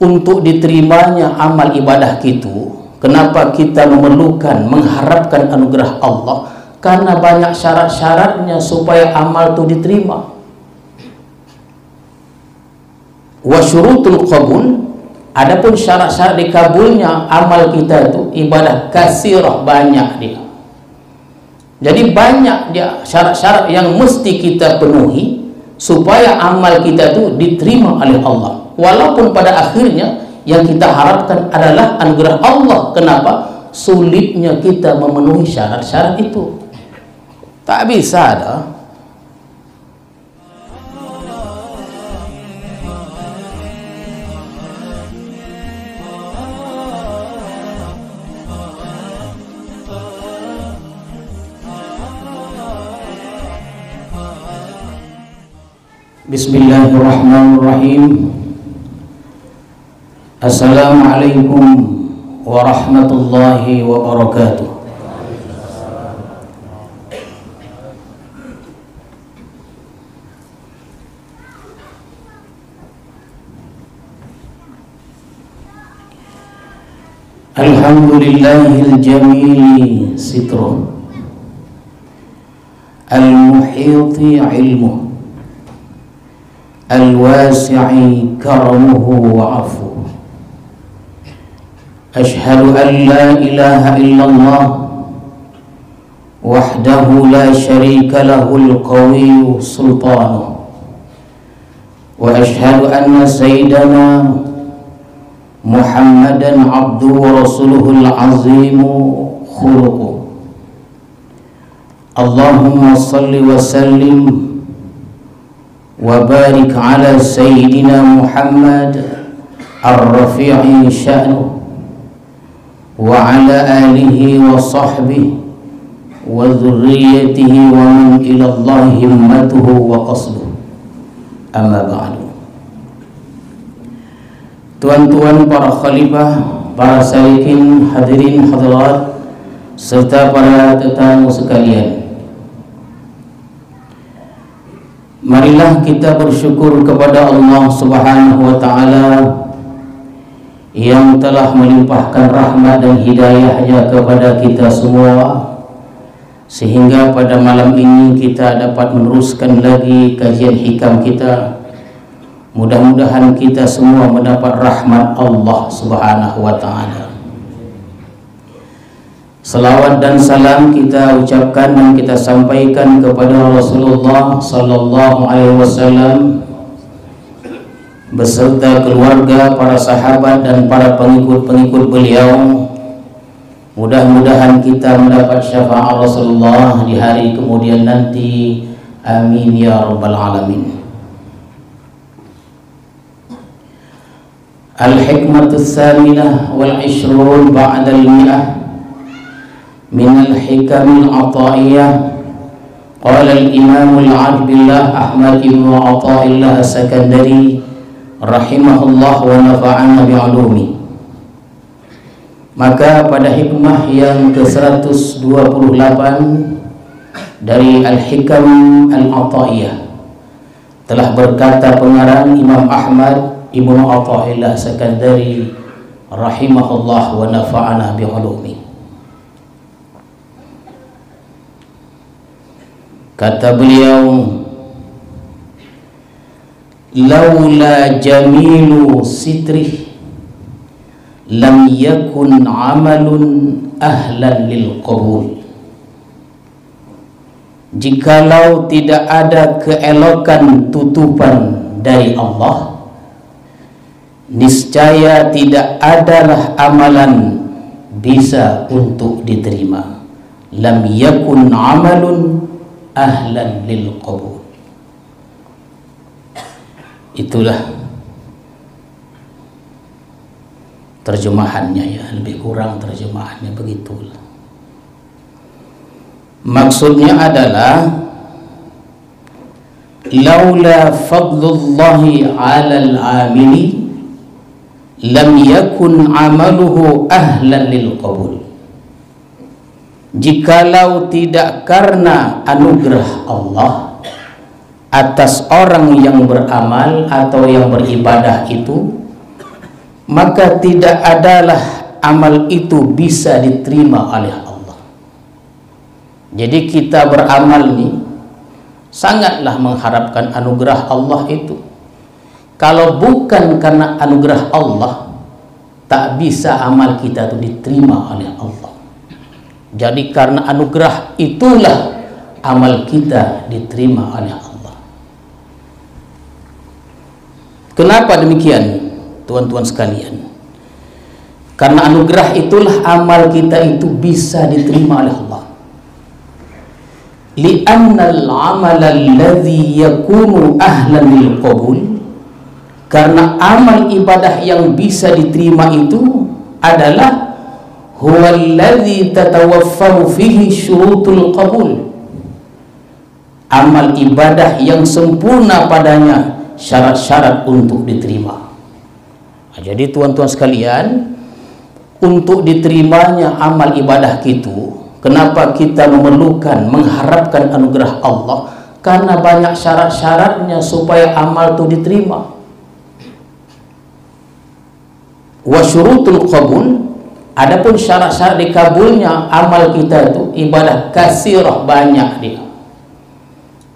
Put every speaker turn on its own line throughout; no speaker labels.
untuk diterimanya amal ibadah kita, kenapa kita memerlukan, mengharapkan anugerah Allah? Karena banyak syarat-syaratnya supaya amal itu diterima. Wa syurutul qabul, adapun syarat-syarat dikabulnya amal kita itu, ibadah kasirah, banyak dia. Jadi banyak dia syarat-syarat yang mesti kita penuhi supaya amal kita itu diterima oleh Allah. Walaupun pada akhirnya yang kita harapkan adalah anugerah Allah. Kenapa? Sulitnya kita memenuhi syarat-syarat itu. Tak bisa dah. Bismillahirrahmanirrahim. Assalamualaikum warahmatullahi wabarakatuh. Alhamdulillahil jamili sitruh, al-muhiti ilmuh, al-wasi'i karamuhu wa afuh. Ashhadu an la ilaha illallah wahdahu la syarika lahul qawiyyu sultanuh, wa ashhadu anna sayyidana Muhammadan abduhu wa rasuluhul azimu khuluquh. Allahumma salli wa sallim wa barik ala sayyidina Muhammad ar-rafi'i sya'nuh wa ala alihi wa sahbihi wa dhurriyyatihi wa man ila Allah himmatuhu wa qasduh. Amma ba'du. Tuan-tuan para khalifah, para salikin, hadirin hadirat, serta para tetamu sekalian, marilah kita bersyukur kepada Allah Subhanahu wa ta'ala yang telah melimpahkan rahmat dan hidayahnya kepada kita semua, sehingga pada malam ini kita dapat meneruskan lagi kajian hikam kita. Mudah-mudahan kita semua mendapat rahmat Allah Subhanahu wa ta'ala. Salawat dan salam kita ucapkan dan kita sampaikan kepada Rasulullah sallallahu alaihi wasallam beserta keluarga, para sahabat dan para pengikut-pengikut beliau. Mudah-mudahan kita mendapat syafaat Rasulullah di hari kemudian nanti. Amin ya rabbal alamin. Al-hikmatu tsaminah wal 'ishrun ba'da al-mi'ah min al-hikam al-'ata'iyyah. Qala al-imam al-'abdillah Ahmad ibn Athaillah as-Sakandari rahimahullah wa nafa'ana bi'ulumi. Maka pada hikmah yang ke-128 dari Al-Hikam Al-'Ata'iyyah telah berkata pengarang Imam Ahmad Ibnu Athaillah Sakandari rahimahullah wa nafa'ana bi'ulumi. Kata beliau, laula jamilu sitrih lam yakun amalun ahlan lil qabul. Jikalau tidak ada keelokan tutupan dari Allah, niscaya tidak adalah amalan bisa untuk diterima. Lam yakun amalun ahlan lil qabul. Itulah terjemahannya ya, lebih kurang terjemahannya begitulah. Maksudnya adalah laula fadlullahi 'alal 'amili lam yakun amaluhu ahlan lil qabul. Jikalau tidak karena anugerah Allah atas orang yang beramal atau yang beribadah itu, maka tidak adalah amal itu bisa diterima oleh Allah. Jadi kita beramal nih sangatlah mengharapkan anugerah Allah itu. Kalau bukan karena anugerah Allah, tak bisa amal kita itu diterima oleh Allah. Jadi karena anugerah itulah amal kita diterima oleh Allah. Kenapa demikian, tuan-tuan sekalian? Karena anugerah itulah amal kita itu bisa diterima oleh Allah. Li'annal amal alladhi yakunu ahlan lil qabul, karena amal ibadah yang bisa diterima itu adalah huwa alladhi tatawaffaru fihi syurutul qabul, amal ibadah yang sempurna padanya syarat-syarat untuk diterima. Nah, jadi tuan-tuan sekalian, untuk diterimanya amal ibadah itu, kenapa kita memerlukan, mengharapkan anugerah Allah? Karena banyak syarat-syaratnya supaya amal itu diterima. Wa syurutul qabul, adapun syarat-syarat dikabulnya amal kita itu, ibadah kasirah, banyak dia.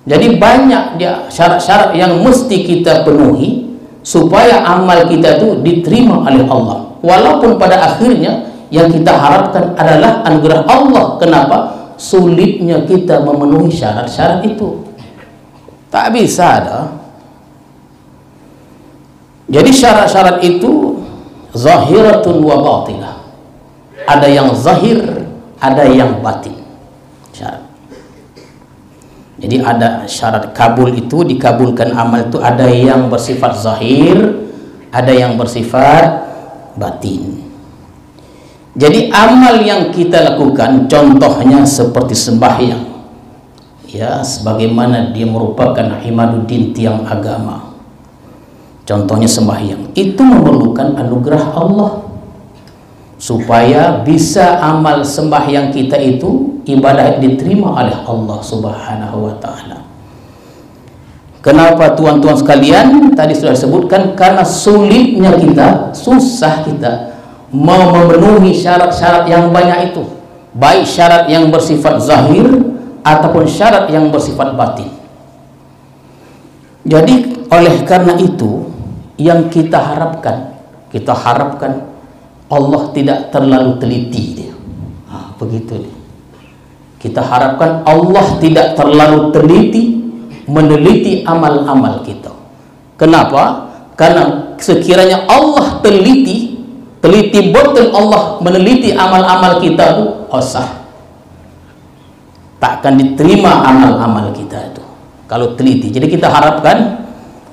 Jadi banyak dia syarat-syarat yang mesti kita penuhi supaya amal kita itu diterima oleh Allah. Walaupun pada akhirnya yang kita harapkan adalah anugerah Allah. Kenapa? Sulitnya kita memenuhi syarat-syarat itu. Tak bisa ada. Jadi syarat-syarat itu zahiratun wa batinah. Ada yang zahir, ada yang batin. Syarat. Jadi ada syarat kabul itu, dikabulkan amal itu ada yang bersifat zahir, ada yang bersifat batin. Jadi amal yang kita lakukan contohnya seperti sembahyang, ya, sebagaimana dia merupakan imaduddin, tiang agama. Contohnya sembahyang itu memerlukan anugerah Allah supaya bisa amal sembahyang kita itu ibadah diterima oleh Allah Subhanahu wa taala. Kenapa tuan-tuan sekalian? Tadi sudah disebutkan karena sulitnya kita, susah kita mau memenuhi syarat-syarat yang banyak itu, baik syarat yang bersifat zahir ataupun syarat yang bersifat batin. Jadi oleh karena itu yang kita harapkan Allah tidak terlalu teliti dia. Begitu dia. Kita harapkan Allah tidak terlalu teliti meneliti amal-amal kita. Kenapa? Karena sekiranya Allah teliti betul Allah meneliti amal-amal kita itu, sah. Tak akan diterima amal-amal kita itu kalau teliti. Jadi kita harapkan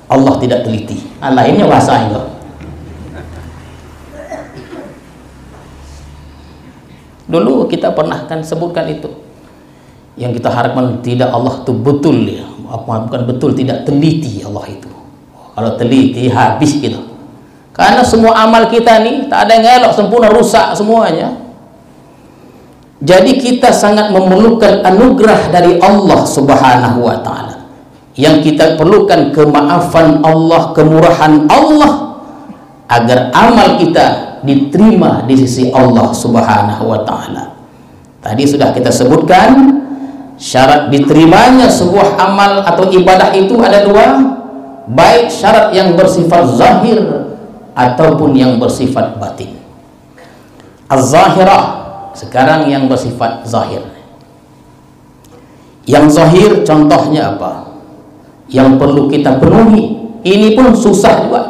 Allah tidak teliti. Lainnya bahasa itu. Dulu kita pernah kan sebutkan itu. Yang kita harapkan tidak Allah itu betul ya. Bukan betul, tidak teliti Allah itu. Kalau teliti habis kita. Karena semua amal kita nih tak ada yang elok, sempurna, rusak semuanya. Jadi kita sangat memerlukan anugerah dari Allah Subhanahu wa taala. Yang kita perlukan kemaafan Allah, kemurahan Allah agar amal kita diterima di sisi Allah Subhanahu wa taala. Tadi sudah kita sebutkan syarat diterimanya sebuah amal atau ibadah itu ada dua, baik syarat yang bersifat zahir ataupun yang bersifat batin. Az-zahirah, sekarang yang bersifat zahir. Yang zahir contohnya apa? Yang perlu kita penuhi, ini pun susah juga.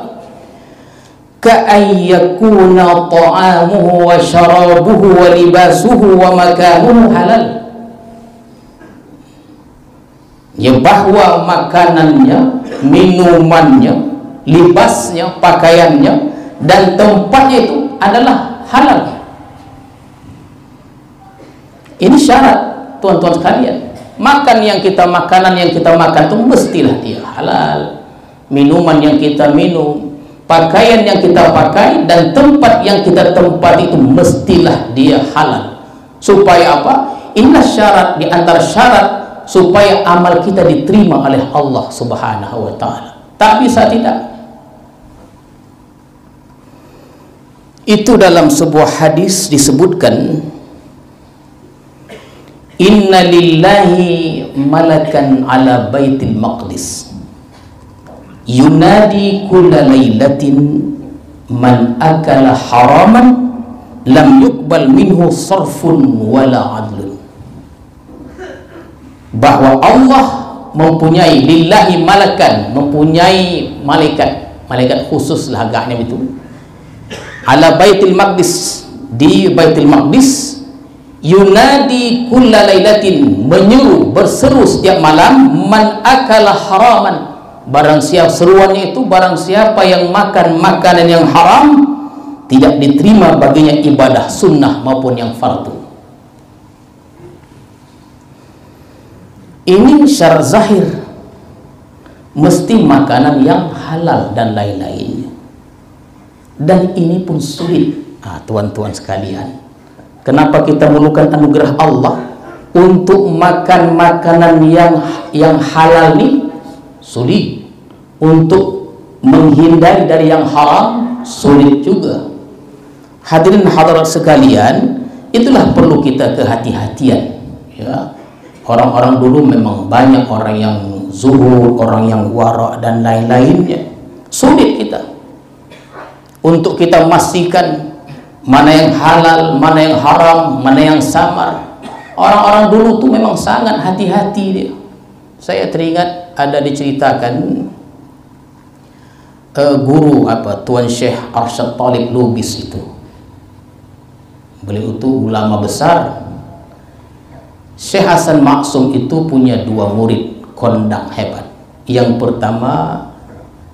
Ka'ayyakuna ta'amuhu wa syarabuhu wa libasuhu wa makanuhu halal. Ya, bahwa makanannya, minumannya, libasnya, pakaiannya, dan tempatnya itu adalah halal. Ini syarat tuan-tuan sekalian. Makanan yang kita makan itu mestilah dia halal. Minuman yang kita minum, pakaian yang kita pakai, dan tempat yang kita tempati itu mestilah dia halal. Supaya apa? Inilah syarat di antara syarat supaya amal kita diterima oleh Allah Subhanahu wa taala. Tak bisa tidak. Itu dalam sebuah hadis disebutkan, inna lillahi malakan ala baitil maqdis yunadi kulla lailatin man akala haraman lam yuqbal minhu sarfun wala adlun. Bahwa Allah mempunyai, lillahi malakan, mempunyai malaikat khusus lah agaknya itu, ala baitil maqdis, di baitil maqdis, yunadi kulla lailatin, menyeru, berseru setiap malam, man akala haraman, barang siapa, seruannya itu barang siapa yang makan makanan yang haram, tidak diterima baginya ibadah sunnah maupun yang fardu. Ini syarat zahir, mesti makanan yang halal dan lain-lainnya. Dan ini pun sulit, tuan-tuan sekalian. Kenapa kita memerlukan anugerah Allah untuk makan makanan yang halal ini? Sulit. Untuk menghindari dari yang haram, sulit juga. Hadirin hadirat sekalian, itulah perlu kita kehati-hatian. Ya, orang-orang dulu memang banyak orang yang zuhud, orang yang wara dan lain-lainnya. Sulit kita untuk kita memastikan mana yang halal, mana yang haram, mana yang samar. Orang-orang dulu tuh memang sangat hati-hati dia. Saya teringat ada diceritakan guru Tuan Syekh Arsyad Talib Lubis itu. Beliau itu ulama besar. Syekh Hasan Maksum itu punya dua murid kondang hebat. Yang pertama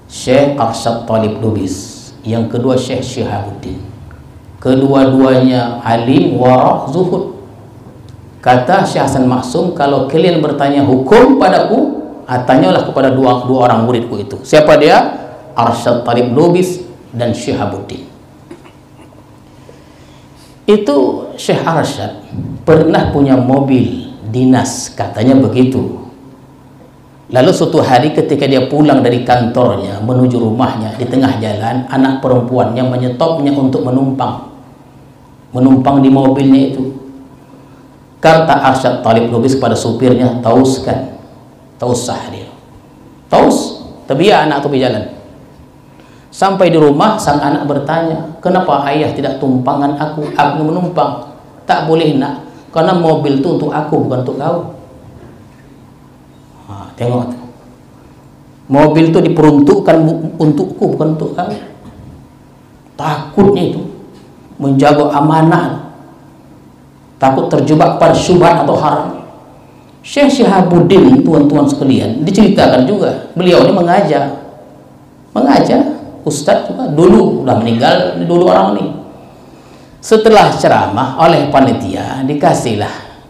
Syekh Arsyad Talib Lubis, yang kedua Syekh Syihabuddin. Kedua-duanya alim, warah, zuhud. Kata Syekh Hasan Maksum, kalau kalian bertanya hukum padaku, tanyalah kepada dua orang muridku itu. Siapa dia? Arsyad Talib Lubis dan Syihabuddin. Itu Syekh Arsyad pernah punya mobil dinas, katanya begitu. Lalu suatu hari ketika dia pulang dari kantornya menuju rumahnya, di tengah jalan anak perempuannya menyetopnya untuk menumpang di mobilnya itu. Kata Arsyad Talib Lubis kepada supirnya, tauskan, tausah dia, taus, tapi ya anak itu berjalan. Sampai di rumah sang anak bertanya, kenapa ayah tidak tumpangan aku menumpang? Tak boleh nak, karena mobil itu untuk aku, bukan untuk kau. Tengok tuh. Mobil itu diperuntukkan untukku, bukan untuk kamu. Takutnya itu menjaga amanah, takut terjebak pada syubhat atau haram. Syekh Syihabuddin, tuan-tuan sekalian, diceritakan juga beliau ini mengajar ustadz juga, dulu udah meninggal dulu orang ini. Setelah ceramah oleh panitia dikasihlah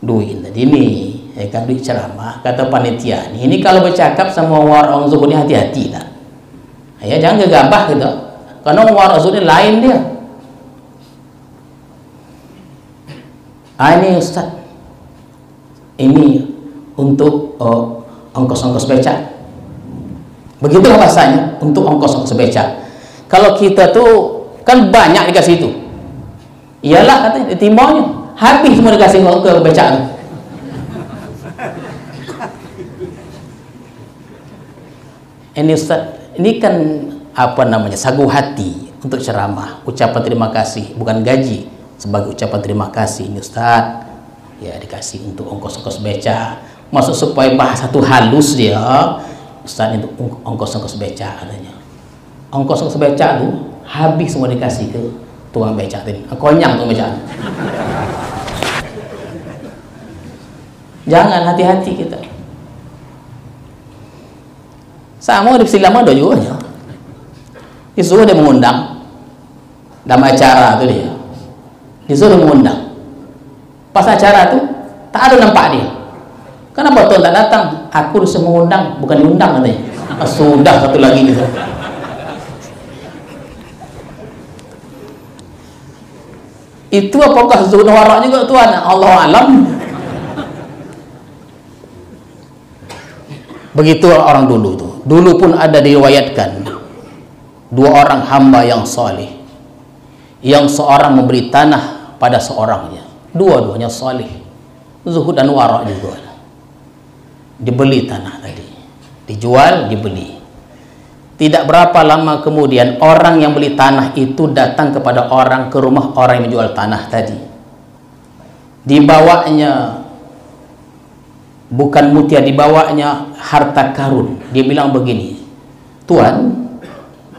duit tadi ini. Kan duit ceramah, kata panitia ini kalau bercakap sama orang zuhud ini hati-hati lah ya, jangan gegabah gitu, karena orang zuhud ini lain dia. Ini Ustaz, ini untuk ongkos-ongkos becak, begitulah bahasanya, untuk ongkos-ongkos becak. Kalau kita tuh kan banyak dikasih itu, iyalah katanya timaunya habis semua dikasih ke becak. Ini Ustaz, ini kan sagu hati untuk ceramah, ucapan terima kasih, bukan gaji, sebagai ucapan terima kasih ini Ustaz. Ya dikasih untuk ongkos-ongkos beca, maksud supaya bahasa itu halus dia. Ustaz itu ongkos-ongkos beca katanya. Ongkos-ongkos beca itu habis semua dikasih ke tukang beca tadi. Konyang tukang beca. Jangan, hati-hati kita. Sama di silama ada juga ya. Disuruh dia mengundang dalam acara itu dia. Disuruh mengundang. Pas acara itu tak ada nampak dia. Kenapa tuan tak datang? Aku disuruh mengundang, bukan diundang katanya. Sudah satu lagi gitu. Itu apakah zuhud wara juga tuan? Allah alam. Begitu orang dulu tuh. Dulu pun ada diriwayatkan dua orang hamba yang saleh. yang seorang memberi tanah pada seorangnya, dua-duanya salih, zuhud dan wara juga. Dibeli tanah tadi, dijual, dibeli. Tidak berapa lama kemudian orang yang beli tanah itu datang kepada orang, ke rumah orang yang menjual tanah tadi. Dibawanya bukan mutia, dibawanya harta karun. Dia bilang begini, Tuan,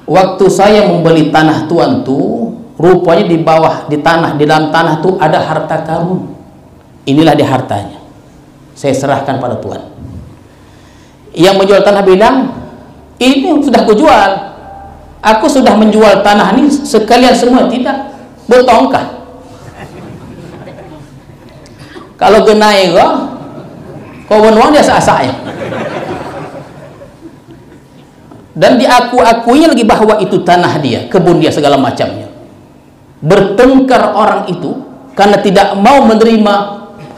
waktu saya membeli tanah Tuan tuh, rupanya di bawah, di dalam tanah tuh ada harta karun. Inilah dia hartanya, saya serahkan pada Tuan. Yang menjual tanah bilang, ini sudah kujual, aku sudah menjual tanah ini sekalian semua. Tidak, botongkah? Kalau genai kau uang dia sah-sahnya. Dan diaku-akuinya lagi bahwa itu tanah dia, kebun dia, segala macamnya. Bertengkar orang itu karena tidak mau menerima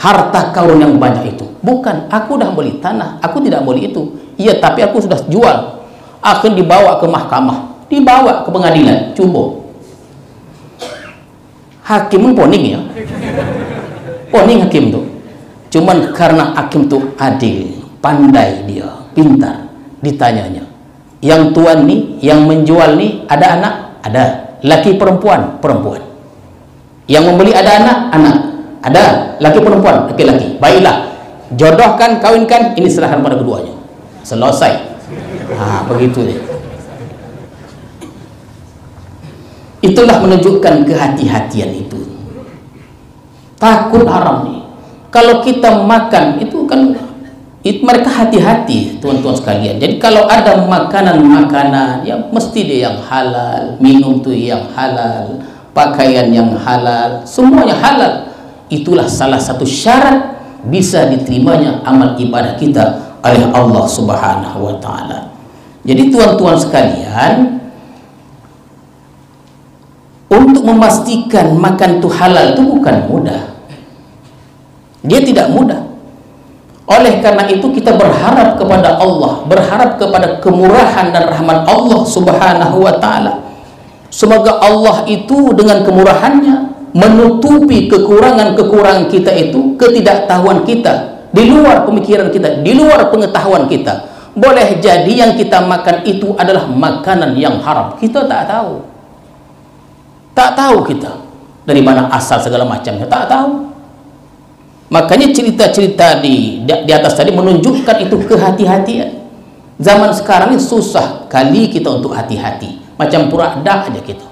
harta karun yang banyak itu. Bukan, aku dah beli tanah, aku tidak beli itu. Iya, tapi aku sudah jual. Akan dibawa ke mahkamah, dibawa ke pengadilan, coba. Hakim pun poning ya, poning hakim tuh. Cuman karena hakim tuh adil, pandai dia, pintar. Ditanyanya, yang tuan nih, yang menjual nih, ada anak? Ada. Laki perempuan? Perempuan. Yang membeli ada anak? Anak. Ada. Laki perempuan? Laki-laki. Baiklah, jodohkan, kawinkan, ini serahkan pada keduanya. Selesai. Begitu deh. Itulah menunjukkan kehati-hatian itu. Takut haram nih. Kalau kita makan itu kan mereka hati-hati, tuan-tuan sekalian. Jadi kalau ada makanan-makanan ya mesti dia yang halal, minum tuh yang halal, pakaian yang halal, semuanya halal. Itulah salah satu syarat bisa diterimanya amal ibadah kita oleh Allah Subhanahu wa taala. Jadi tuan-tuan sekalian, untuk memastikan makan itu halal itu bukan mudah. Dia tidak mudah. Oleh karena itu kita berharap kepada Allah, berharap kepada kemurahan dan rahmat Allah Subhanahu wa taala. Semoga Allah itu dengan kemurahannya menutupi kekurangan-kekurangan kita itu, ketidaktahuan kita, di luar pemikiran kita, di luar pengetahuan kita. Boleh jadi yang kita makan itu adalah makanan yang haram. Kita tak tahu. Tak tahu kita dari mana asal segala macamnya, tak tahu. Makanya cerita-cerita di atas tadi menunjukkan itu kehati-hatian. Zaman sekarang ini susah kali kita untuk hati-hati. Macam pura-dak aja kita.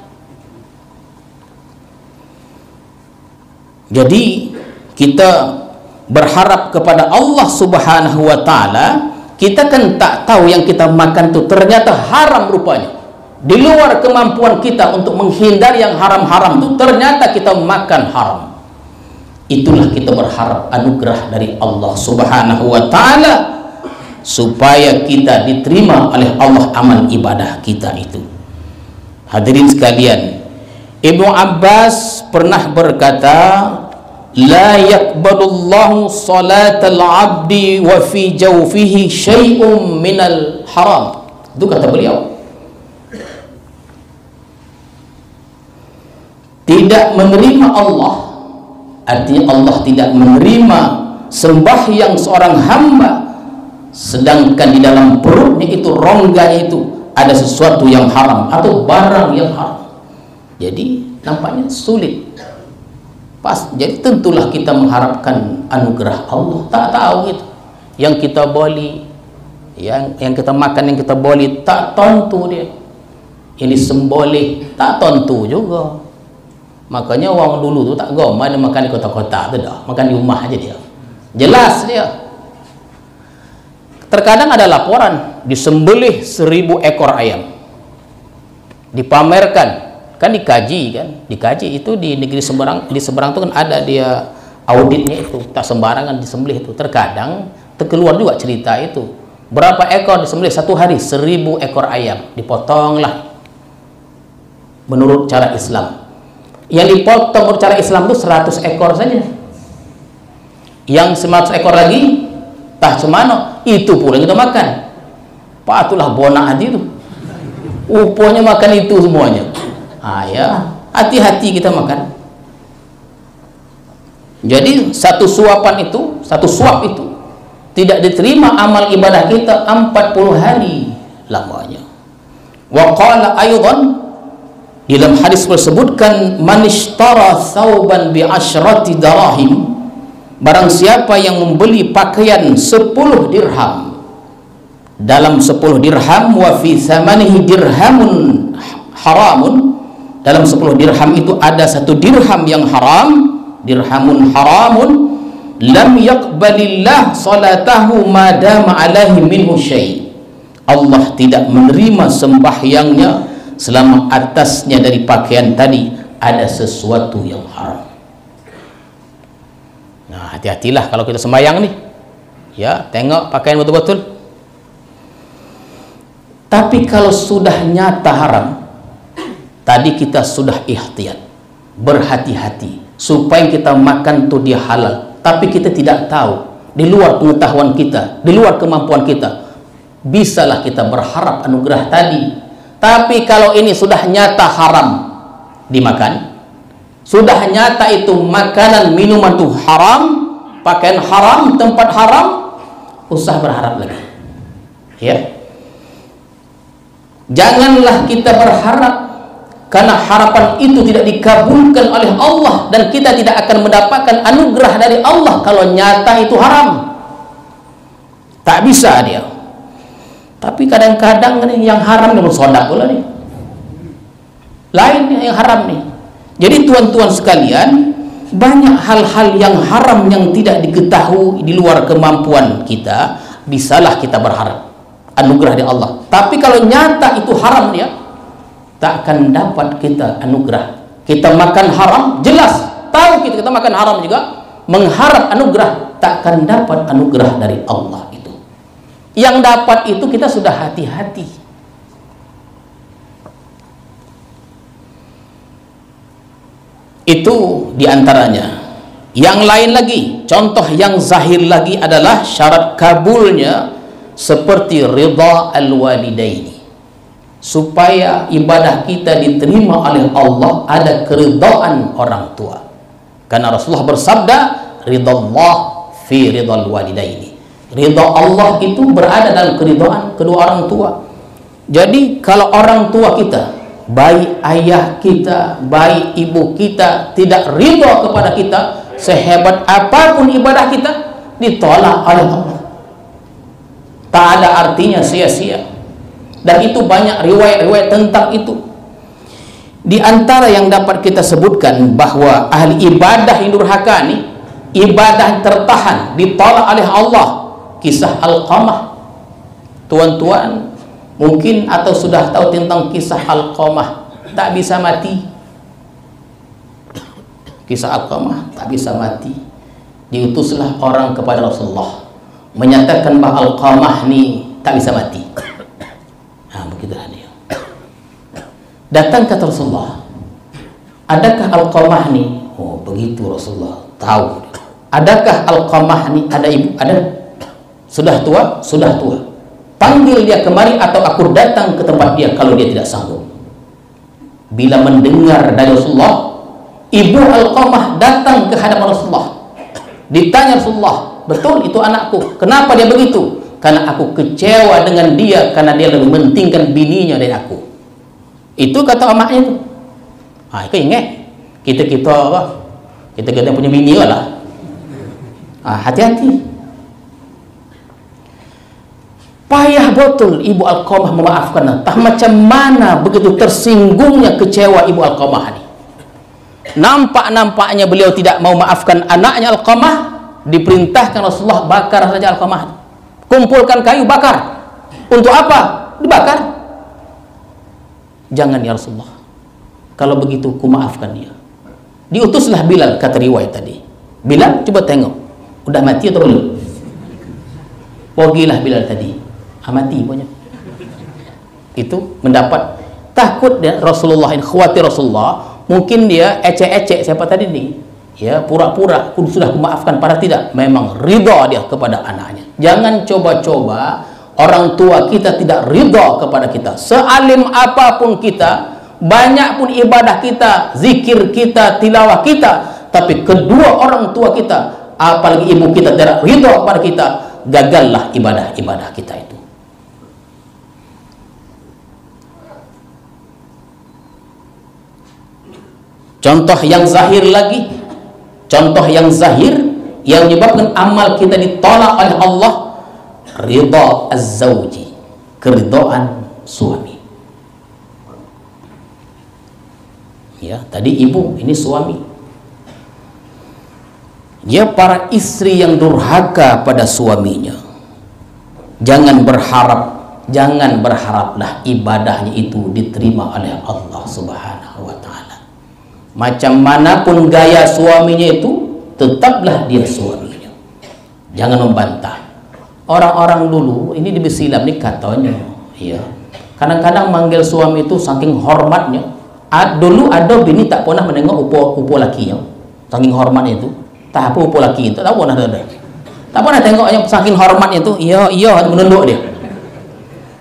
Jadi kita berharap kepada Allah Subhanahu wa taala. Kita kan tak tahu yang kita makan itu ternyata haram rupanya. Di luar kemampuan kita untuk menghindari yang haram-haram itu, ternyata kita makan haram. Itulah kita berharap anugerah dari Allah Subhanahu wa taala supaya kita diterima oleh Allah amal ibadah kita itu. Hadirin sekalian, Ibnu Abbas pernah berkata, la yaqbalullahu salatal abdi wa fi jawfihi syai'um minal haram. Itu kata beliau. Tidak menerima Allah, artinya Allah tidak menerima sembahyang seorang hamba sedangkan di dalam perutnya itu, rongganya itu ada sesuatu yang haram atau barang yang haram. Jadi nampaknya sulit. Jadi tentulah kita mengharapkan anugerah Allah. Tak tahu gitu. Yang kita boli, yang kita makan, yang kita boli, tak tentu dia. Ini semboleh, tak tentu juga. Makanya orang dulu tu tak gomah dia makan di kota-kota tu dah, makan di rumah aja dia. Jelas dia. Terkadang ada laporan disembelih 1000 ekor ayam, dipamerkan. Kan dikaji itu di negeri seberang, di seberang itu kan ada dia auditnya itu, tak sembarangan disembelih itu. Terkadang terkeluar juga cerita itu, berapa ekor disembelih satu hari, 1000 ekor ayam dipotonglah menurut cara Islam. Yang dipotong menurut cara Islam itu 100 ekor saja, yang 100 ekor lagi tah cemano itu pula yang kita makan. Patulah bonak hati itu, uponya makan itu semuanya. Ya, hati-hati kita makan. Jadi satu suapan itu, satu suap itu tidak diterima amal ibadah kita 40 hari lamanya. Wa qala aydan, dalam hadis tersebutkan, man ishtara thawban bi asyrati darahim, barang siapa yang membeli pakaian 10 dirham, dalam 10 dirham, wa fi thamanihi dirhamun haramun, dalam 10 dirham itu ada 1 dirham yang haram, dirhamun haramun, lam yaqbalillah salatahu madama alaihi minhu syai', Allah tidak menerima sembahyangnya selama atasnya dari pakaian tadi ada sesuatu yang haram. Nah, hati-hatilah kalau kita sembahyang nih, ya, tengok pakaian betul-betul. Tapi kalau sudah nyata haram, tadi kita sudah ihtiyat, berhati-hati supaya kita makan tuh dia halal, tapi kita tidak tahu, di luar pengetahuan kita, di luar kemampuan kita, bisalah kita berharap anugerah tadi. Tapi kalau ini sudah nyata haram dimakan, sudah nyata itu makanan minuman itu haram, pakaian haram, tempat haram, usah berharap lagi, ya. Janganlah kita berharap, karena harapan itu tidak dikabulkan oleh Allah, dan kita tidak akan mendapatkan anugerah dari Allah kalau nyata itu haram. Tak bisa dia. Tapi kadang-kadang nih yang haram nih bersodak pula nih, lain yang haram nih. Jadi tuan-tuan sekalian, banyak hal-hal yang haram yang tidak diketahui di luar kemampuan kita, bisalah kita berharap anugerah dari Allah. Tapi kalau nyata itu haram dia, tak akan dapat kita anugerah. Kita makan haram, jelas tahu kita makan haram juga, mengharap anugerah, tak akan dapat anugerah dari Allah. Yang dapat itu kita sudah hati-hati. Itu diantaranya. Yang lain lagi, contoh yang zahir lagi adalah syarat kabulnya seperti ridha al-walidaini. Supaya ibadah kita diterima oleh Allah, ada keridhaan orang tua. Karena Rasulullah bersabda, ridallah fi ridal walidaini. Ridha Allah itu berada dalam keridhaan kedua orang tua. Jadi kalau orang tua kita, baik ayah kita, baik ibu kita, tidak ridha kepada kita, sehebat apapun ibadah kita, ditolak oleh Allah. Tak ada artinya, sia-sia. Dan itu banyak riwayat-riwayat tentang itu. Di antara yang dapat kita sebutkan bahwa ahli ibadah yang durhaka ini, ibadah tertahan, ditolak oleh Allah, kisah Alqamah. Tuan-tuan mungkin atau sudah tahu tentang kisah Alqamah, tak bisa mati. Kisah Alqamah tak bisa mati. Diutuslah orang kepada Rasulullah menyatakan bahwa Alqamah ni tak bisa mati. Nah, begitulah dia. Datang kata Rasulullah, adakah Alqamah ni? Oh, begitu Rasulullah tahu. Adakah Alqamah ni ada ibu? Ada. Sudah tua? Sudah tua. Panggil dia kemari atau aku datang ke tempat dia kalau dia tidak sanggup. Bila mendengar dari Rasulullah, ibu Alqamah datang ke hadapan Rasulullah. Ditanya Rasulullah, betul itu anakku. Kenapa dia begitu? Karena aku kecewa dengan dia, karena dia lebih mementingkan bininya dari aku. Itu kata emaknya itu. Ah, itu ingat. Kita apa? Kita punya bini lah. Ah, hati-hati. Payah betul ibu Alqamah memaafkan. Entah macam mana begitu tersinggungnya, kecewa ibu Alqamah ini. Nampak-nampaknya beliau tidak mau maafkan anaknya Alqamah. Diperintahkan Rasulullah, bakar saja Alqamah. Kumpulkan kayu, bakar. Untuk apa? Dibakar. Jangan ya Rasulullah, kalau begitu ku maafkan dia. Diutuslah Bilal, kata riwayat tadi. Bilal, coba tengok, udah mati atau belum? Pergilah Bilal tadi, mati punya. Itu mendapat takut dia Rasulullah, khawatir Rasulullah, mungkin dia ecek-ecek siapa tadi nih, ya pura-pura sudah memaafkan, pada tidak, memang ridha dia kepada anaknya. Jangan coba-coba orang tua kita tidak ridha kepada kita, sealim apapun kita, banyak pun ibadah kita, zikir kita, tilawah kita, tapi kedua orang tua kita, apalagi ibu kita tidak ridha kepada kita, gagallah ibadah-ibadah kita itu. Contoh yang zahir lagi, contoh yang zahir yang menyebabkan amal kita ditolak oleh Allah, ridha az-zawji, keridhaan suami. Ya, tadi ibu, ini suami. Dia para istri yang durhaka pada suaminya. Jangan berharaplah ibadahnya itu diterima oleh Allah Subhanahu wa taala. Macam manapun gaya suaminya itu, tetaplah dia suaminya. Jangan membantah. Orang-orang dulu ini di Besilam ini katanya, ya. Kadang-kadang manggil suami itu saking hormatnya. Dulu ada bini tak pernah menengok upo lakinya, saking hormatnya itu. Tak apa upo laki itu, tak pernah ada. Tak pernah tengoknya saking hormatnya itu. Iya menunduk dia.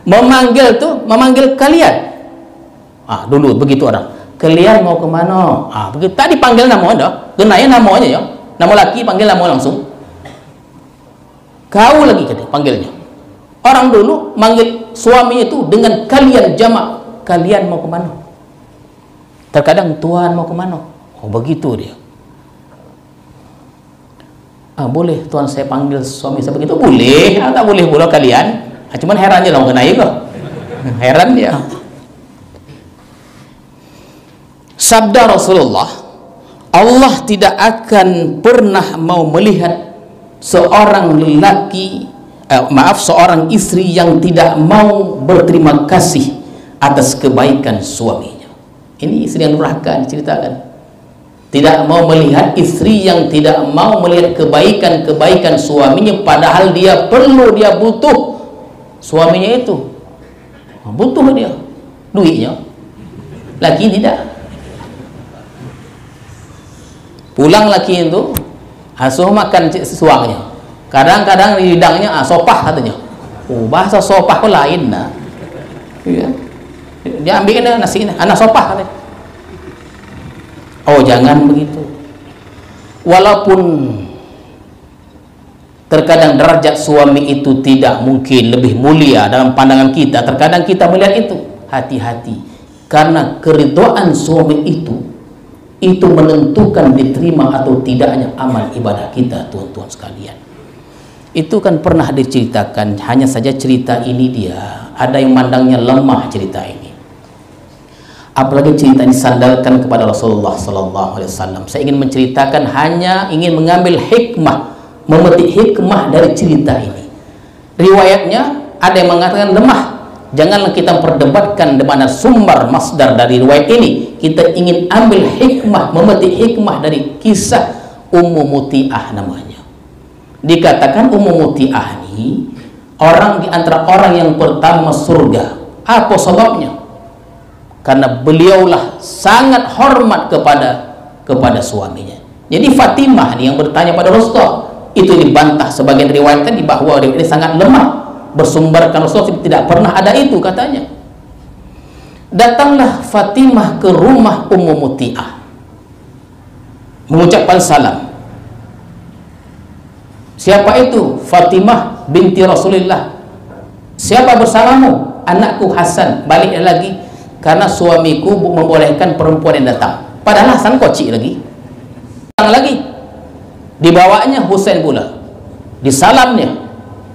Memanggil kalian. Dulu begitu orang. Kalian mau ke mana? Begitu. Tak dipanggil nama anda, kenanya namanya ya. Nama laki panggil nama langsung. Kau lagi kata panggilnya. Orang dulu manggil suami itu dengan kalian jamak. Kalian mau ke mana? Terkadang tuan mau ke mana? Begitu dia. Boleh tuan saya panggil suami saya begitu? Boleh. Tak boleh pula kalian. Cuman heran je lah kenai kok. Heran dia. Sabda Rasulullah, Allah tidak akan pernah mau melihat seorang lelaki, seorang istri yang tidak mau berterima kasih atas kebaikan suaminya. Ini istri yang durhaka diceritakan. Tidak mau melihat istri yang tidak mau melihat kebaikan-kebaikan suaminya, padahal dia perlu, dia butuh suaminya itu. Butuh dia duitnya. Laki tidak. Pulang laki itu asuh makan suangnya. Kadang-kadang di hidangnya sopah katanya. Bahasa sopah kok lain nah. Ya. Dia ambilkan nasi ini, anak sopah katanya. Jangan begitu. Walaupun terkadang derajat suami itu tidak mungkin lebih mulia dalam pandangan kita, terkadang kita melihat itu, hati-hati. Karena keridhaan suami itu menentukan diterima atau tidaknya amal ibadah kita, tuan-tuan sekalian. Itu kan pernah diceritakan, hanya saja cerita ini dia ada yang mandangnya lemah cerita ini. Apalagi cerita disandalkan kepada Rasulullah sallallahu alaihi wasallam. Saya ingin menceritakan, hanya ingin mengambil hikmah, memetik hikmah dari cerita ini. Riwayatnya ada yang mengatakan lemah. Janganlah kita perdebatkan di mana sumber masdar dari riwayat ini. Kita ingin ambil hikmah, memetik hikmah dari kisah Ummu Muti'ah namanya. Dikatakan Ummu Muti'ah ini orang di antara orang yang pertama surga. Apa sebabnya? Karena beliaulah sangat hormat kepada suaminya. Jadi Fatimah yang bertanya pada Rasulullah, itu dibantah sebagian riwayatkan di bahwa dia sangat lemah, bersumberkan Rasulullah tidak pernah ada itu katanya. Datanglah Fatimah ke rumah Ummu Muti'ah, mengucapkan salam. Siapa itu? Fatimah binti Rasulullah. Siapa bersamamu? Anakku Hasan. Balik lagi, karena suamiku membolehkan perempuan yang datang. Padahal Hasan kocik lagi. Datang lagi, dibawanya Husain pula, disalamnya.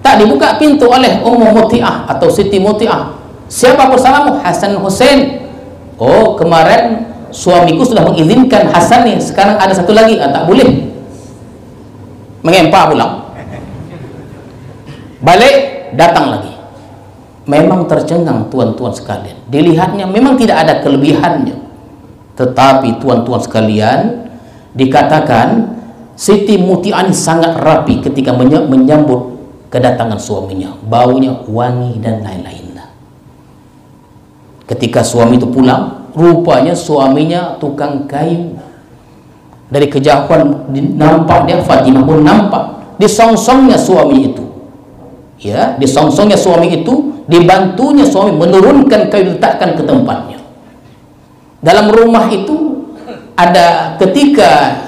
Tak dibuka pintu oleh Ummu Muti'ah atau Siti Muti'ah. Siapa bersamamu? Hasan Husain. Kemarin suamiku sudah mengizinkan Hasan nih, sekarang ada satu lagi. Tak boleh. Mengempah pulang. Balik, datang lagi. Memang tercengang tuan-tuan sekalian. Dilihatnya memang tidak ada kelebihannya. Tetapi tuan-tuan sekalian, dikatakan Siti Muti'ah sangat rapi ketika menyambut kedatangan suaminya. Baunya wangi dan lain-lain. Ketika suami itu pulang, rupanya suaminya tukang kayu. Dari kejauhan nampak dia, Fatimah pun nampak. Disongsongnya suami itu. Ya, disongsongnya suami itu, dibantunya suami menurunkan kayu, letakkan ke tempatnya. Dalam rumah itu ada ketika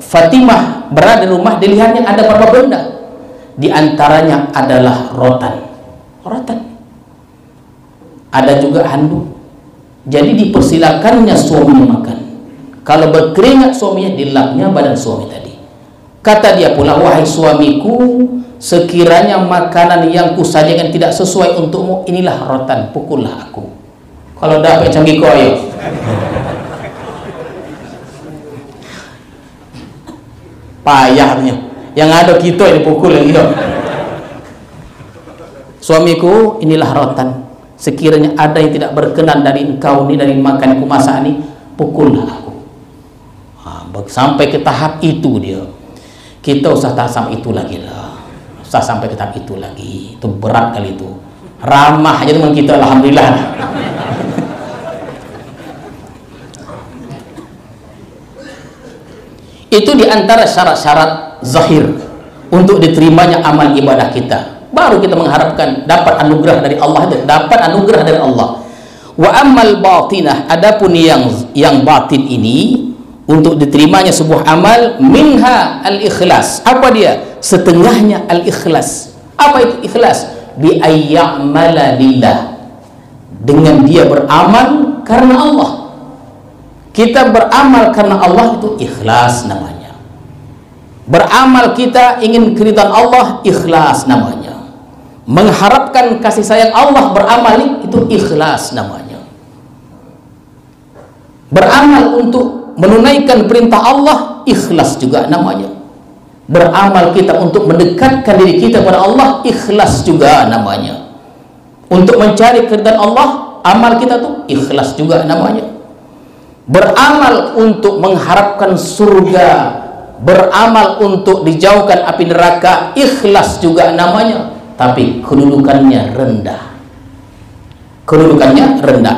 Fatimah berada di rumah, dilihatnya ada beberapa benda. Di antaranya adalah rotan. Ada juga handuk. Jadi dipersilakannya suaminya makan. Kalau berkeringat suaminya, dilapnya badan suami tadi. Kata dia pula, wahai suamiku, sekiranya makanan yang kusajikan tidak sesuai untukmu, inilah rotan, pukullah aku. Kalau dapat canggih koyo. Payahnya. Yang ada kita yang dipukul yang itu. Suamiku, inilah rotan. Sekiranya ada yang tidak berkenan dari engkau ni, dari makan ku masak ni, pukullah aku. Sampai ke tahap itu dia. Kita usah tak sampai itu lagi lah. Usah sampai ke tahap itu lagi. Itu berat kali itu. Ramah aja teman kita, alhamdulillah. Itu diantara syarat-syarat zahir untuk diterimanya amal ibadah kita. Baru kita mengharapkan dapat anugerah dari Allah, dapat anugerah dari Allah. Wa ammal batinah, adapun yang batin ini, untuk diterimanya sebuah amal, minha al-ikhlas. Apa dia? Setengahnya al-ikhlas. Apa itu ikhlas? Bi ayya'mala lillah. Dengan dia beramal karena Allah. Kita beramal karena Allah itu ikhlas namanya. Beramal kita ingin keridhaan Allah, ikhlas namanya. Mengharapkan kasih sayang Allah, beramal itu ikhlas namanya. Beramal untuk menunaikan perintah Allah, ikhlas juga namanya. Beramal kita untuk mendekatkan diri kita kepada Allah, ikhlas juga namanya. Untuk mencari keridhaan Allah, amal kita tuh ikhlas juga namanya. Beramal untuk mengharapkan surga, beramal untuk dijauhkan api neraka, ikhlas juga namanya. Tapi kedudukannya rendah. Kedudukannya rendah.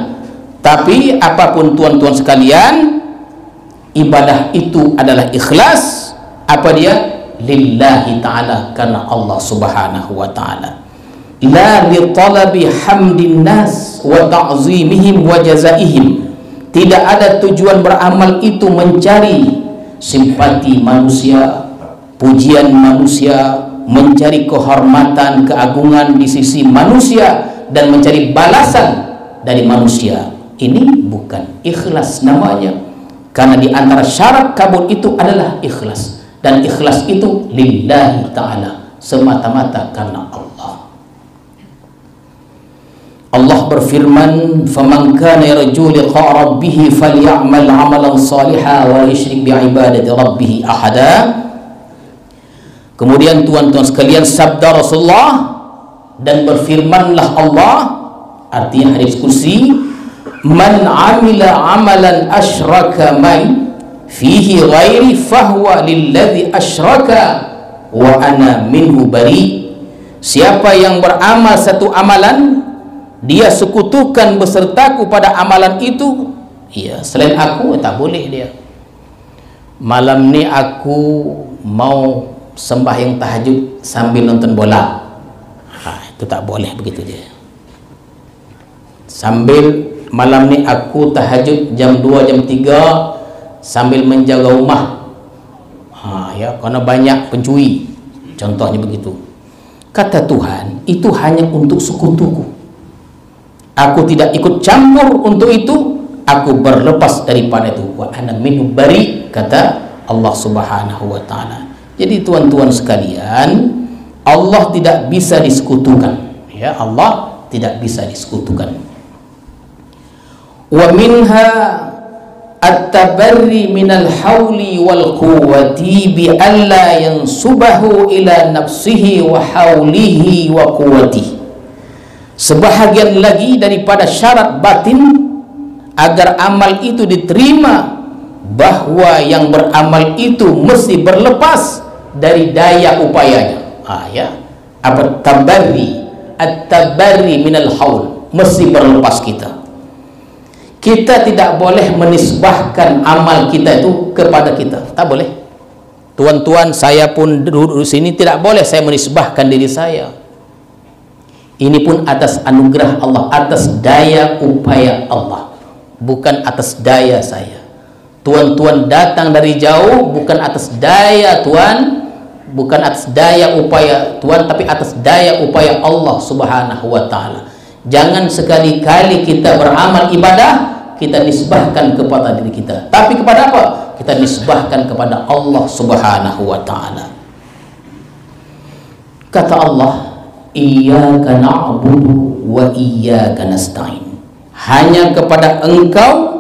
Tapi apapun tuan-tuan sekalian, ibadah itu adalah ikhlas. Apa dia? Lillahi ta'ala, karena Allah subhanahu wa ta'ala. La li talabi hamdin nas wa ta'zimihim wa jazaihim. Tidak ada tujuan beramal itu mencari simpati manusia, pujian manusia, mencari kehormatan, keagungan di sisi manusia, dan mencari balasan dari manusia. Ini bukan ikhlas namanya. Karena di antara syarat kabul itu adalah ikhlas. Dan ikhlas itu lillahi ta'ala, semata-mata karena Allah. Allah berfirman, "Faman kana yarju liqa'a rabbih falyamal 'amalan shalihan wa la yusyrik bi'ibadati rabbih ahada." Kemudian tuan-tuan sekalian, sabda Rasulullah, dan berfirmanlah Allah, artinya hadis kursi, "Man 'amila 'amalan asyraka mai fihi ghairi fahuwa lilladzi asyraka wa ana minhu bari." Siapa yang beramal satu amalan, dia sekutukan besertaku pada amalan itu, ya, selain aku tak boleh dia. Malam ni aku mau sembahyang tahajud sambil nonton bola, itu tak boleh begitu dia. Sambil malam ni aku tahajud jam 2 jam 3 sambil menjaga rumah, ya, karena banyak pencuri, contohnya begitu. Kata Tuhan, itu hanya untuk sekutuku. Aku tidak ikut campur untuk itu, aku berlepas daripada itu. Wa ana minhu bari, kata Allah subhanahu wa ta'ala. Jadi tuan-tuan sekalian, Allah tidak bisa disekutukan, ya, Allah tidak bisa disekutukan. Wa minha at-tabarri minal hawli wal quwwati bi alla yansubahu ila nafsihi wa hawlihi wa quwwatihi. Sebahagian lagi daripada syarat batin agar amal itu diterima, bahwa yang beramal itu mesti berlepas dari daya upayanya. Ya, apa tabarri? At-tabarri minal haul, mesti berlepas kita. Kita tidak boleh menisbahkan amal kita itu kepada kita, tak boleh. Tuan-tuan, saya pun duduk di sini, tidak boleh saya menisbahkan diri saya. Ini pun atas anugerah Allah, atas daya upaya Allah. bukan atas daya saya. Tuan-tuan datang dari jauh bukan atas daya Tuan, bukan atas daya upaya Tuan, tapi atas daya upaya Allah Subhanahu wa taala. Jangan sekali-kali kita beramal ibadah kita nisbahkan kepada diri kita, tapi kepada apa? Kita nisbahkan kepada Allah Subhanahu wa taala. Kata Allah, iyyaka na'budu wa iyyaka nasta'in. Hanya kepada Engkau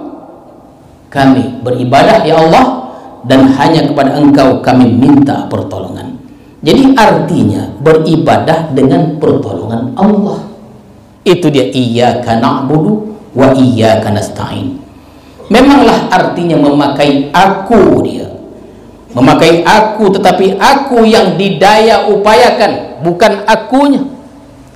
kami beribadah ya Allah, dan hanya kepada Engkau kami minta pertolongan. Jadi artinya beribadah dengan pertolongan Allah. Itu dia iyyaka na'budu wa iyyaka nasta'in. Memanglah artinya memakai aku dia. Memakai aku, tetapi aku yang didaya upayakan, bukan akunya.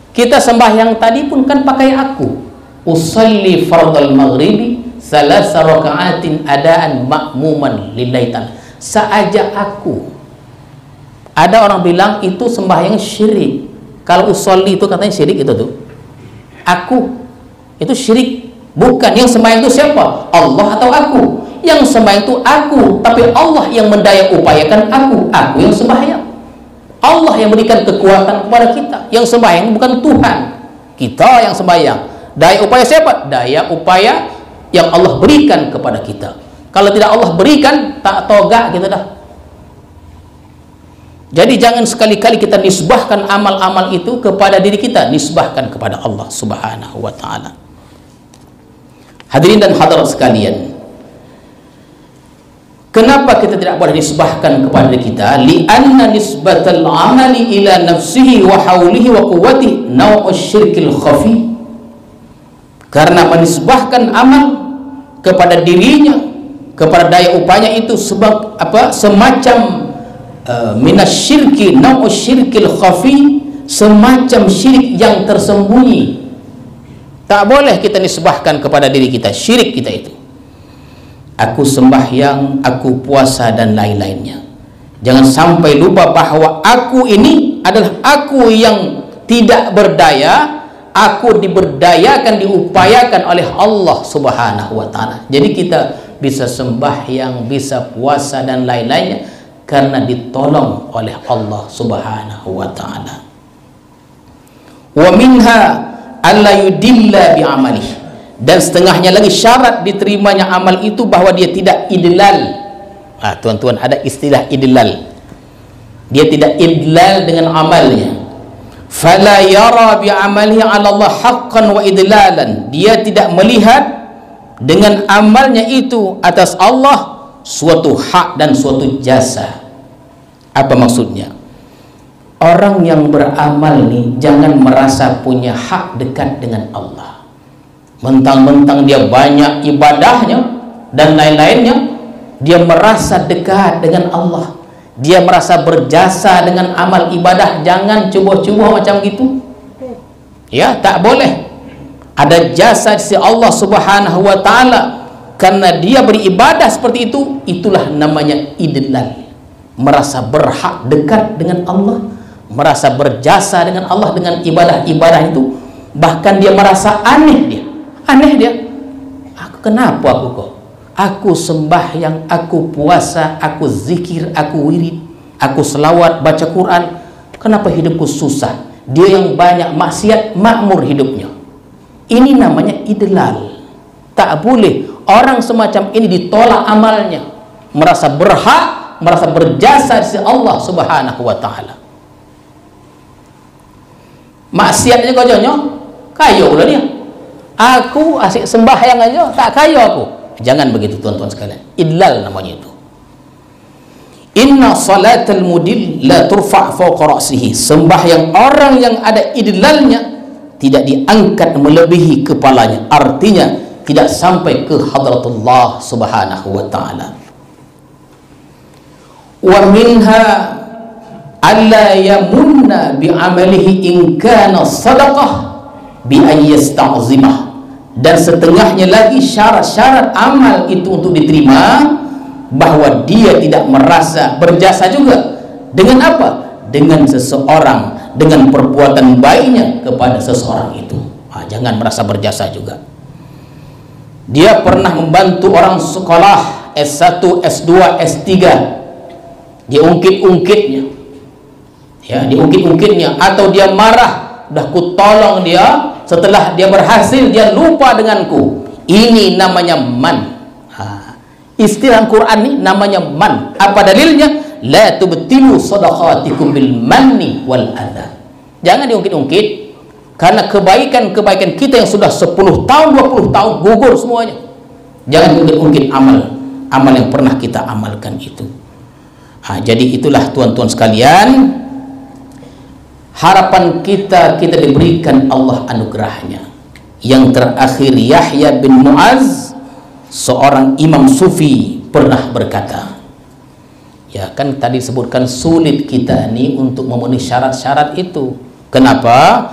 Kita sembahyang tadi pun kan pakai aku. Usalli fardal maghribi salasa raka'atin adaan ma'muman lillahi ta'ala. Seaja aku. Ada orang bilang itu sembahyang syirik. Kalau usolli itu katanya syirik itu tuh. Aku itu syirik. Bukan. Yang sembahyang itu siapa? Allah atau aku? Yang sembahyang itu aku, tapi Allah yang mendaya upayakan aku. Aku yang sembahyang. Allah yang berikan kekuatan kepada kita. Yang sembahyang bukan Tuhan. Kita yang sembahyang. Daya upaya siapa? Daya upaya yang Allah berikan kepada kita. Kalau tidak Allah berikan, tak togak kita dah. Jadi jangan sekali-kali kita nisbahkan amal-amal itu kepada diri kita, nisbahkan kepada Allah Subhanahu wa taala. Hadirin dan hadirat sekalian, kenapa kita tidak boleh nisbahkan kepada diri kita? Li'anna nisbatal amali ila nafsihi wa haulihi wa quwwatihi naw'u syirkil khafi. Karena menisbahkan amal kepada dirinya, kepada daya upaya itu sebab apa? Semacam minasyirki, naw'u syirkil khafi, semacam syirik yang tersembunyi. Tak boleh kita nisbahkan kepada diri kita syirik kita itu. Aku sembahyang, aku puasa dan lain-lainnya. Jangan sampai lupa bahwa aku ini adalah aku yang tidak berdaya, aku diberdayakan, diupayakan oleh Allah Subhanahu wa taala. Jadi kita bisa sembahyang, bisa puasa dan lain-lainnya karena ditolong oleh Allah Subhanahu wa taala. Wa minha alla yudilla bi amalih. Dan setengahnya lagi syarat diterimanya amal itu bahwa dia tidak idlal. Ah, tuan-tuan, ada istilah idlal. Dia tidak idlal dengan amalnya. Fala yara bi amalihi 'ala Allah haqqan wa idlalan. Dia tidak melihat dengan amalnya itu atas Allah suatu hak dan suatu jasa. Apa maksudnya? Orang yang beramal nih jangan merasa punya hak dekat dengan Allah. Mentang-mentang dia banyak ibadahnya dan lain-lainnya, dia merasa dekat dengan Allah. Dia merasa berjasa dengan amal ibadah. Jangan cuba-cuba macam gitu. Ya, tak boleh. Ada jasa di sisi Allah Subhanahu wa taala. Karena dia beribadah seperti itu, itulah namanya idlal. Merasa berhak dekat dengan Allah, merasa berjasa dengan Allah dengan ibadah-ibadah itu. Bahkan dia merasa aneh dia. Aneh dia. Kenapa aku kok? Aku sembahyang, aku puasa, aku zikir, aku wirid, aku selawat, baca Quran. Kenapa hidupku susah? Dia yang banyak maksiat, makmur hidupnya. Ini namanya idlal. Tak boleh orang semacam ini ditolak amalnya. Merasa berhak, merasa berjasa di sisi Allah Subhanahu wa taala. Maksiatnya kau jonyo, kayo lah dia. Aku asik sembahyang aja, tak kayo aku. Jangan begitu tuan-tuan sekalian. Idlal namanya itu. Inna salatal mudil la turfa' fawqa ra'sihi. Sembahyang orang yang ada idlalnya tidak diangkat melebihi kepalanya. Artinya tidak sampai ke hadratullah Subhanahu wa taala. Wa minha alla yamunna bi amalihi in kana sadaqah bi an yasta'zimah. Dan setengahnya lagi syarat-syarat amal itu untuk diterima bahwa dia tidak merasa berjasa juga. Dengan apa? Dengan seseorang, dengan perbuatan baiknya kepada seseorang itu. Jangan merasa berjasa juga. dia pernah membantu orang sekolah S1, S2, S3, diungkit-ungkitnya, ya, diungkit-ungkitnya, atau dia marah, udah ku tolong dia, setelah dia berhasil dia lupa denganku. Ini namanya man. Istilah Quran ini namanya man. Apa dalilnya? La tubtilu sadaqatikum bil manni wal adha. Jangan diungkit-ungkit, karena kebaikan-kebaikan kita yang sudah 10 tahun, 20 tahun gugur semuanya. Jangan diungkit-ungkit amal yang pernah kita amalkan itu. Jadi itulah tuan-tuan sekalian, harapan kita diberikan Allah anugerahnya. Yang terakhir, Yahya bin Mu'az, seorang imam sufi, pernah berkata, ya kan tadi sebutkan sulit kita ini untuk memenuhi syarat-syarat itu. Kenapa?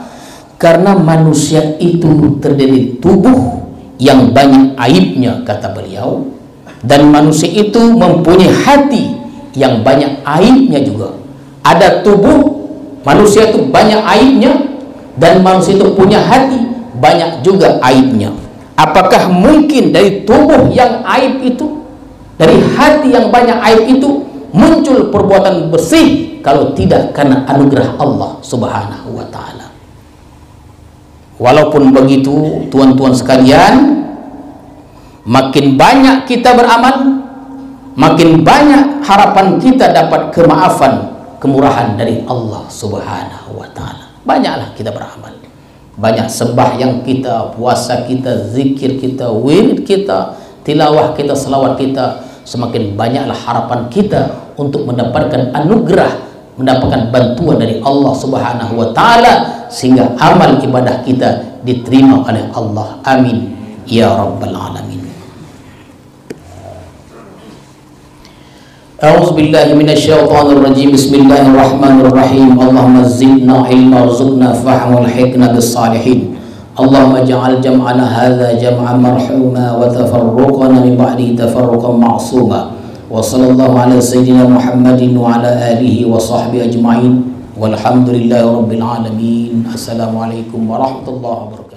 Karena manusia itu terdiri tubuh yang banyak aibnya, kata beliau, dan manusia itu mempunyai hati yang banyak aibnya juga. Ada tubuh manusia itu banyak aibnya, dan manusia itu punya hati banyak juga aibnya. Apakah mungkin dari tubuh yang aib itu, dari hati yang banyak aib itu, muncul perbuatan bersih? Kalau tidak karena anugerah Allah Subhanahu wa ta'ala. Walaupun begitu, tuan-tuan sekalian, makin banyak kita beramal, makin banyak harapan kita dapat kemaafan, kemurahan dari Allah Subhanahu wa ta'ala. Banyaklah kita beramal, banyak sembahyang kita, puasa kita, zikir kita, wirid kita, tilawah kita, selawat kita. Semakin banyaklah harapan kita untuk mendapatkan anugerah, mendapatkan bantuan dari Allah Subhanahu wa ta'ala, sehingga amal ibadah kita diterima oleh Allah. Amin ya rabbal alamin. A'udzu billahi minasyaitonir rajim. Bismillahirrahmanirrahim. Allahumma zidna ilma warzuqna fahma walhiqna bis salihin. Allahumma ja'al jam'ana hadza jam'an marhuma wa tafarruqana min ba'di tafarruqan ma'suma. Wa sallallahu ala sayyidina Muhammadin wa ala alihi wa sahbihi ajma'in. Walhamdulillahi rabbil alamin. Assalamualaikum warahmatullahi wabarakatuh.